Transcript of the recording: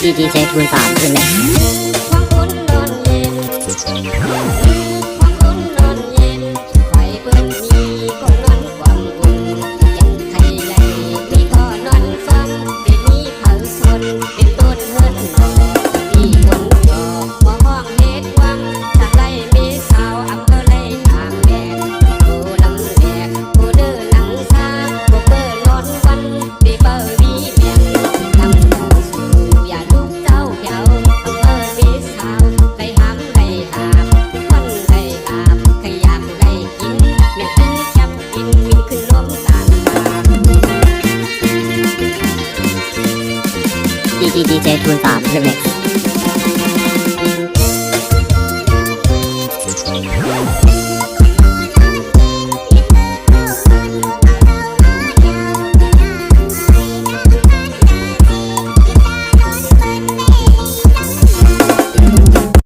DJ ทูนสามremix ความอุ่นนอนเย็นความอุ่นนอนเย็นไฟเปิ้นมีก็นอนความอุ่นยังไทยไหลมีก็นอนฟังได้มีเผาสนเป็นต้นเฮิรนดอกมีคนดอกมาห้องเฮ็ดวังทางไล่มีสาวอำเภอไล่ตามแดดโอ้ลำแดดโอ้เด้อหลังซาโบเบอร์นอนวันได้เบอร์วีเมียงทำต่อสู้อย่าลูกเจ้าเหี่ยวอำเภอมีสาวได้หามได้หาบคนได้ลาบขยับได้กินแม่ขึ้นจับกินมีขึ้นล้มตามตา DJ ทูนสามremix